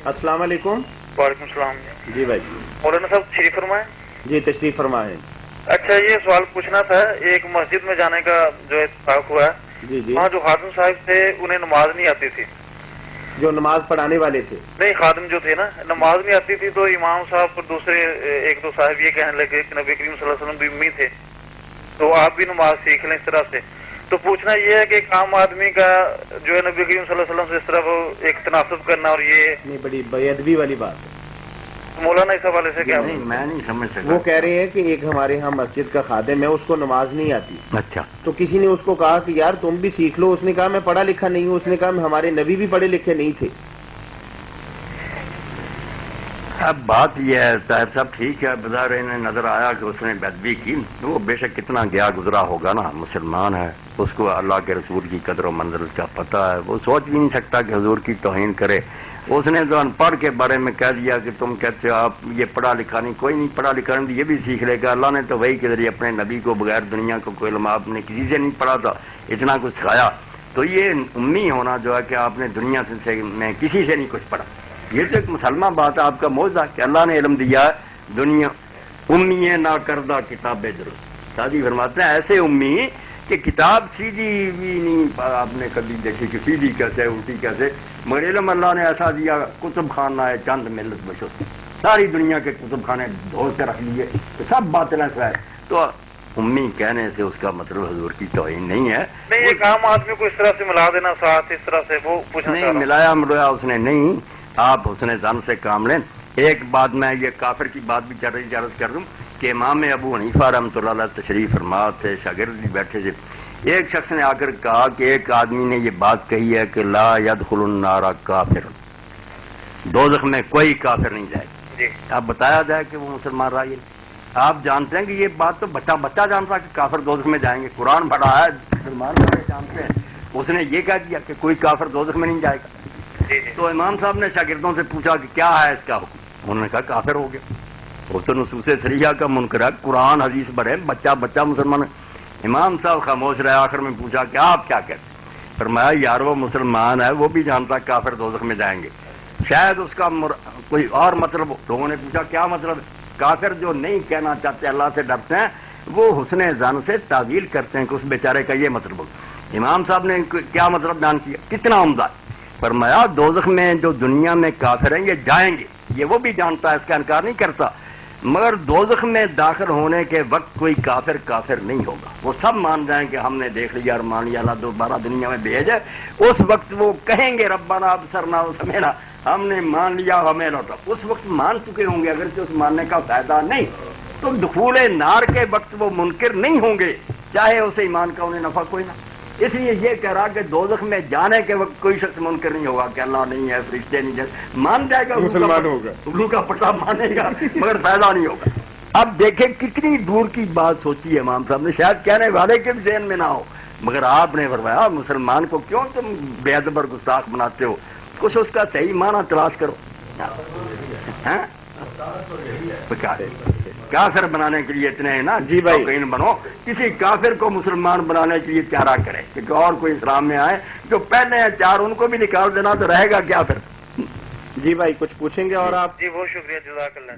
अस्सलाम वालेकुम। वालेकुम सलाम। जी भाई। मौलाना साहब तशरीफ फरमाएं। जी तशरीफ फरमाएं। अच्छा, ये सवाल पूछना था, एक मस्जिद में जाने का जो इत्तेफाक हुआ है, जी जी। वहाँ जो खादिम साहब थे उन्हें नमाज नहीं आती थी। जो नमाज पढ़ाने वाले थे? नहीं, खादिम जो थे ना, नमाज नहीं आती थी, तो इमाम साहब और दूसरे एक दो साहब ये कहने लगे कि नबी करीम सल्लल्लाहु अलैहि वसल्लम भी उम्मी थे, तो आप भी नमाज सीख लें इस तरह से। तो पूछना ये है कि एक आम आदमी का जो है नबी करीम सल्लल्लाहु अलैहि वसल्लम से इस तरह वो एक तनासुब करना, और ये नहीं बड़ी बेअदबी वाली बात है। मौलाना इस हवाले से क्या? नहीं, मैं नहीं समझ सका। वो कह रहे हैं कि एक हमारे यहाँ मस्जिद का खादिम है, उसको नमाज नहीं आती। अच्छा, तो किसी ने उसको कहा कि यार तुम भी सीख लो। उसने कहा मैं पढ़ा लिखा नहीं हूँ। उसने कहा हमारे नबी भी पढ़े लिखे नहीं थे। अब बात यह है ताहिर साहब, ठीक है, बाजार इन्हें नजर आया कि उसने बेदबी की, वो बेशक कितना गया गुजरा होगा ना, मुसलमान है, उसको अल्लाह के रसूल की कदर और मंजिल का पता है, वो सोच भी नहीं सकता कि हुजूर की तौहीन करे। उसने तो अनपढ़ के बारे में कह दिया कि तुम कहते हो आप ये पढ़ा लिखा नहीं, कोई नहीं पढ़ा लिखा नहीं, ये भी सीख लेगा। अल्लाह ने तो वही के जरिए अपने नबी को बगैर दुनिया को कोई इल्म आपने किसी से नहीं पढ़ा था, इतना कुछ सिखाया। तो ये उम्मी होना जो है कि आपने दुनिया से मैं किसी से नहीं कुछ पढ़ा, ये तो एक मुसलमान बात है, आपका मौजा कि अल्लाह ने इल्म दिया है। दुनिया उम्मी ना करदा किताबे दुरुस्त, शादी फरमाते हैं ऐसे उम्मी कि किताब सीधी भी नहीं आपने कभी देखी कि सीधी कैसे उल्टी कैसे, मगर इल्म अल्लाह ने ऐसा दिया, कुतुब खाना है चंद मिलत बशुस्त, सारी दुनिया के कुतुब खाने ढोल के रख लिए, तो सब बातें है। तो उम्मी कहने से उसका मतलब हुजूर की तौहीन नहीं है। नहीं, एक आम आदमी को इस तरह से मिला देना साथ, इस तरह से वो पूछना नहीं, मिलाया मिलाया उसने नहीं, आप उसने जान से काम लें। एक बात मैं ये काफिर की बात भी इजाजत कर दूं कि इमाम अबू हनीफा रहमतुल्लाह अलैह तशरीफ फरमा थे, शागिर्द भी बैठे थे। एक शख्स ने आकर कहा कि एक आदमी ने ये बात कही है कि ला यदखुलुन नारा काफिर, दोज़ख में कोई काफिर नहीं जाएगा। अब बताया जाए कि वो मुसलमान रहा। आप जानते हैं कि ये बात तो बच्चा बच्चा जानता कि काफिर दोज़ख में जाएंगे, कुरान पढ़ा है, मुसलमान सारे जानते हैं। उसने ये कह दिया कि कोई काफिर दोज़ख में नहीं जाएगा। तो इमाम साहब ने शागिर्दों से पूछा कि क्या है इसका हुक्म, उन्होंने कहा काफिर हो गया, वो तो नुसूसे शरिया का मुनकर है, कुरान हदीस पढ़े, बच्चा बच्चा मुसलमान। इमाम साहब खामोश रहे, आखिर में पूछा कि आप क्या कहते? फरमाया यार वो मुसलमान है, वो भी जानता है काफिर दोज़ख में जाएंगे, शायद उसका कोई और मतलब। लोगों ने पूछा क्या मतलब? काफिर जो नहीं कहना चाहते, अल्लाह से डरते हैं, वो हुस्ने ज़न से तावील करते हैं कि उस बेचारे का ये मतलब हो। इमाम साहब ने क्या मतलब बयान किया, कितना उम्दा। फरमाया दोज़ख में जो दुनिया में काफिर हैं ये जाएंगे, ये वो भी जानता है, इसका इनकार नहीं करता, मगर दोज़ख में दाखिल होने के वक्त कोई काफिर काफिर नहीं होगा। वो सब मान जाएं कि हमने देख लिया और मान लिया, अल्लाह दोबारा दुनिया में भेजे। उस वक्त वो कहेंगे रब्बाना अबसरना व समिअना, हमने मान लिया, हमें लौटा। उस वक्त मान चुके होंगे, अगर तो उस मानने का फायदा नहीं, तो दुखूले नार के वक्त वो मुनकिर नहीं होंगे, चाहे उसे ईमान का उन्हें नफा कोई ना। इसलिए ये कह रहा कि दोज़ख में जाने के वक्त कोई शख्स मुनकर नहीं होगा कि अल्लाह नहीं है, फरिश्ते नहीं है, मान जाएगा, मुसलमान होगा, उल्लू का पट्टा मानेगा, मगर फायदा नहीं होगा। अब देखें कितनी दूर की बात सोची है इमाम साहब ने, शायद कहने वाले के भी ज़हन में ना हो, मगर आपने फरमाया मुसलमान को क्यों तुम बेअदब और गुस्ताख बनाते हो, कुछ उसका सही माना तलाश करो। काफिर बनाने के लिए इतने है ना जी भाई, शौकीन बनो, किसी काफिर को मुसलमान बनाने के लिए चारा करे कि और कोई इस्लाम में आए, जो पहले हैं चार उनको भी निकाल देना तो रहेगा क्या फिर। जी भाई कुछ पूछेंगे और आप? जी बहुत शुक्रिया, जज़ाकल्लाह।